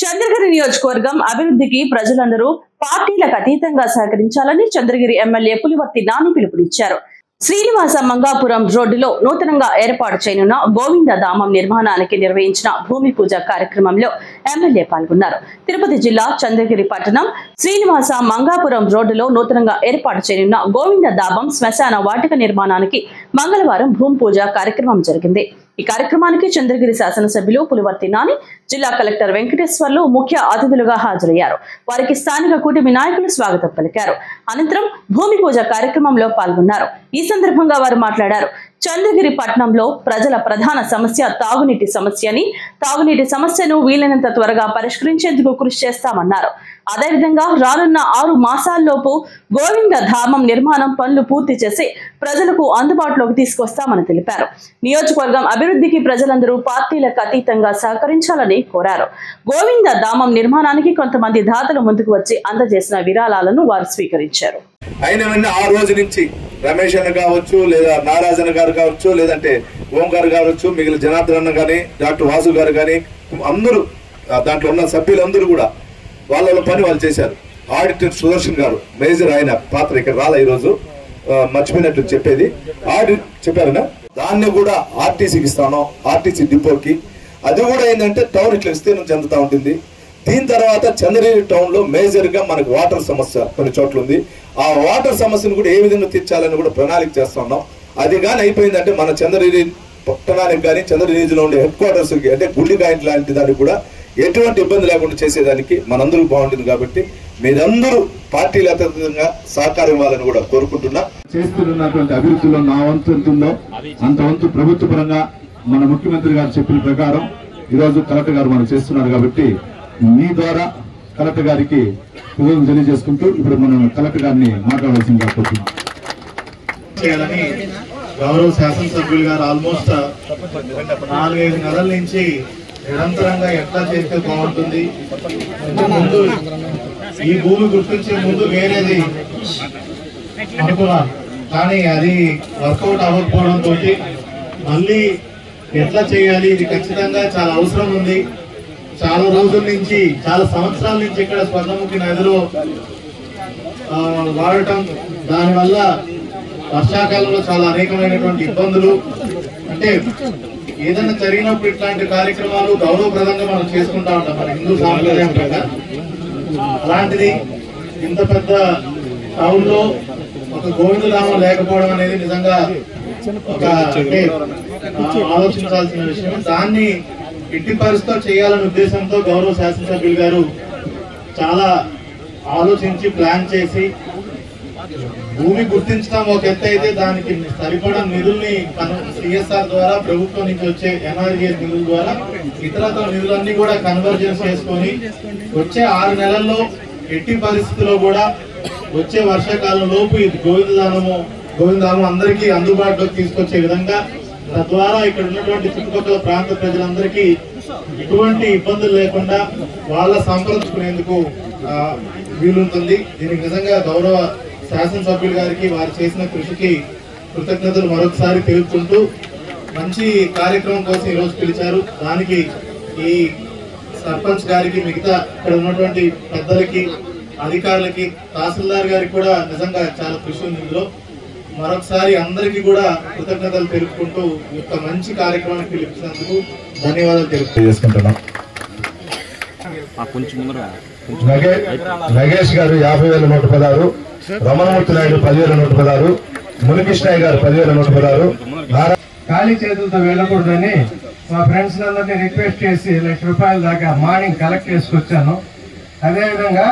చంద్రగిరి నియోజకవర్గం అభివృద్ధికి ప్రజలందరూ పార్టీలకు అతీతంగా సహకరించాలని చంద్రగిరి ఎమ్మెల్యే పులివర్తి నాని పిలుపునిచ్చారు. శ్రీనివాస మంగాపురం రోడ్డులో నూతనంగా ఏర్పాటు చేయనున్న గోవింద ధామం నిర్మాణానికి నిర్వహించిన భూమి పూజ కార్యక్రమంలో ఎమ్మెల్యే పాల్గొన్నారు. తిరుపతి జిల్లా చంద్రగిరి పట్టణం శ్రీనివాస మంగాపురం రోడ్డులో నూతనంగా ఏర్పాటు చేయనున్న గోవింద ధామం శ్మశాన వాటిక నిర్మాణానికి మంగళవారం భూమి పూజ కార్యక్రమం జరిగింది. ఈ కార్యక్రమానికి చంద్రగిరి శాసనసభ్యులు పులివర్తి నాని, జిల్లా కలెక్టర్ వెంకటేశ్వర్లు ముఖ్య అతిథులుగా హాజరయ్యారు. వారికి స్థానిక కూటమి నాయకులు స్వాగతం పలికారు. అనంతరం భూమి పూజ కార్యక్రమంలో పాల్గొన్నారు. ఈ సందర్భంగా వారు మాట్లాడారు. చంద్రగిరి పట్టణంలో ప్రజల ప్రధాన సమస్య తాగునీటి సమస్య అని, తాగునీటి సమస్యను వీలైనంత త్వరగా పరిష్కరించేందుకు కృషి చేస్తామన్నారు. అదేవిధంగా రానున్న 6 మాసాల్లోపు గోవింద ధామం నిర్మాణం పనులు పూర్తి చేసి ప్రజలకు అందుబాటులోకి తీసుకొస్తామని తెలిపారు. నియోజకవర్గం అభివృద్ధికి ప్రజలందరూ పార్టీలకు అతీతంగా సహకరించాలని కోరారు. గోవింద ధామం నిర్మాణానికి కొంతమంది దాతలు ముందుకు వచ్చి అందజేసిన విరాళాలను వారు స్వీకరించారు. అయిన ఆ రోజు నుంచి రమేష్ అన్న కావచ్చు, లేదా నారాజ్ అన్న గారు కావచ్చు, లేదంటే ఓంకార్ కావచ్చు, మిగిలిన జనార్దన్ అన్న గానీ, డాక్టర్ వాసు గారు గానీ, అందరూ దాంట్లో ఉన్న సభ్యులందరూ కూడా వాళ్ళ పని వాళ్ళు చేశారు. ఆడిటర్ సుదర్శన్ గారు మేజర్, ఆయన పాత్ర ఇక్కడ రాలే ఈరోజు, మర్చిపోయినట్లు చెప్పేది. ఆడిట్ చెప్పారనా, దాన్ని కూడా ఆర్టీసీకి ఇస్తాను, ఆర్టీసీ డిపోకి. అది కూడా ఏంటంటే టౌన్ ఇట్లా విస్తీర్ణం చెందుతా ఉంటుంది. దీని తర్వాత చంద్రగిరి టౌన్ లో మేజర్ గా మనకు వాటర్ సమస్య కొన్ని చోట్ల ఉంది. ఆ వాటర్ సమస్యను కూడా ఏ విధంగా తీర్చాలని కూడా ప్రణాళిక చేస్తా ఉన్నాం. అది కానీ అయిపోయిందంటే మన చంద్రగిరి పట్టణానికి కానీ చంద్రగిరి లో ఉండే హెడ్ క్వార్టర్స్ కి, అంటే గుండికాయ లాంటి దానికి కూడా ఎటువంటి ఇబ్బంది లేకుండా చేసేదానికి మనందరూ బాగుంటుంది. కాబట్టి మీరందరూ పార్టీల అతీతంగా సహకారం ఇవ్వాలని కూడా కోరుకుంటున్నా. చేస్తున్నటువంటి అభివృద్ధిలో నా వంతు ఎంత ఉందో అంత వంతు ప్రభుత్వ పరంగా మన ముఖ్యమంత్రి గారు చెప్పిన ప్రకారం ఈరోజు కలెక్టర్ గారు మనం చేస్తున్నారు. కాబట్టి మీ ద్వారా కలెక్టర్ గారికి కృతజ్ఞతలు తెలియజేసుకుంటూ ఇప్పుడు మనం కలెక్టర్ గారిని మాట్లాడవలసిందిగా కోరుతున్నాం. చేయాలని గౌరవ శాసనసభ్యులు గారు ఆల్మోస్ట్ 4-5 నెలల నుంచి నిరంతరంగా ఎట్లా చేస్తే బాగుంటుంది, ముందు ఈ భూమి గుర్తించే ముందు వేరేది అనుకున్నాను, కానీ అది వర్కౌట్ అవ్వకపోవడంతో మళ్ళీ ఎట్లా చేయాలి, ఇది ఖచ్చితంగా చాలా అవసరం ఉంది. చాలా రోజుల నుంచి, చాలా సంవత్సరాల నుంచి ఇక్కడ స్వర్ణముఖి నదిలో వాడటం, దానివల్ల వర్షాకాలంలో చాలా అనేకమైనటువంటి ఇబ్బందులు, అంటే ఏదైనా జరిగినప్పుడు ఇట్లాంటి కార్యక్రమాలు గౌరవప్రదంగా మనం చేసుకుంటా ఉంటాం మన హిందూ సాంప్రదాయం ప్రకారం. అలాంటిది ఇంత పెద్ద టౌన్ లో ఒక గోవిందధామం లేకపోవడం అనేది నిజంగా ఒక అంటే ఆలోచించాల్సిన విషయం. దాన్ని ఎట్టి పరిస్థితుల్లో చేయాలనే ఉద్దేశంతో గౌరవ శాసనసభ్యులు గారు చాలా ఆలోచించి ప్లాన్ చేసి భూమి గుర్తించడం ఒక ఎత్తు అయితే, దానికి సరిపడా నిధుల్ని సిఎస్ఆర్ ద్వారా, ప్రభుత్వం నుంచి వచ్చే ఎన్ఆర్జీఎస్ నిధుల ద్వారా ఇతరత్ర నిధులన్నీ కూడా కన్వర్జెన్స్ చేసుకొని వచ్చే 6 నెలల్లో ఎట్టి పరిస్థితుల్లో కూడా వచ్చే వర్షాకాలం లోపు ఇది గోవిందధామం అందరికీ అందుబాటులోకి తీసుకొచ్చే విధంగా, తద్వారా ఇక్కడ ఉన్నటువంటి చుట్టుపక్కల ప్రాంత ప్రజలందరికీ ఎటువంటి ఇబ్బందులు లేకుండా వాళ్ళ సంప్రదించుకునేందుకు వీలుంటుంది. దీనికి నిజంగా గౌరవ శాసనసభ్యులు గారికి వారు చేసిన కృషికి కృతజ్ఞతలు మరొకసారి తెలుపుకుంటూ, మంచి కార్యక్రమం కోసం ఈరోజు పిలిచారు. దానికి ఈ సర్పంచ్ గారికి, మిగతా ఇక్కడ ఉన్నటువంటి పెద్దలకి, అధికారులకి, తహసీల్దార్ గారికి కూడా నిజంగా చాలా కృషి ఉంది. ఇందులో మరొకసారి అందరికీ కూడా కృతజ్ఞతలు తెలుపుకుంటూ ఒక మంచి కార్యక్రమానికి పిలిపించినందుకు ధన్యవాదాలు తెలియజేసుకుంటున్నాం. నగేష్ గారు 50,000 నోటు 16, రమణమూర్తి నాయుడు 10,000 నోటు 16, మునికృష్ణయ్య గారు 10,000 నోటు 16. ఖాళీ చేతులతో వెళ్ళకూడదని మా ఫ్రెండ్స్ అందరినీ రిక్వెస్ట్ చేసి ₹1,00,000 దాకా మార్నింగ్ కలెక్ట్ చేసుకొచ్చాను. అదేవిధంగా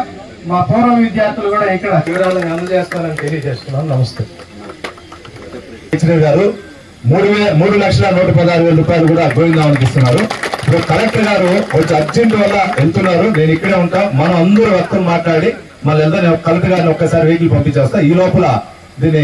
మా పూర్వ విద్యార్థులు కూడా ఇక్కడ వివరాలను అందజేస్తారని తెలియజేస్తున్నాను. నమస్తే. గారు 3,01,16,000 కూడా గోవిందానికి ఇస్తున్నారు. ఇప్పుడు కలెక్టర్ గారు కొంచెం అర్జెంట్ వల్ల వెళ్తున్నారు. నేను ఇక్కడే ఉంటాం. మనం అందరూ వస్తాం మాట్లాడి మళ్ళీ వెళ్దాం. కలెక్టర్ గారిని ఒక్కసారి వెహికల్ పంపించేస్తా. ఈ లోపల దీన్ని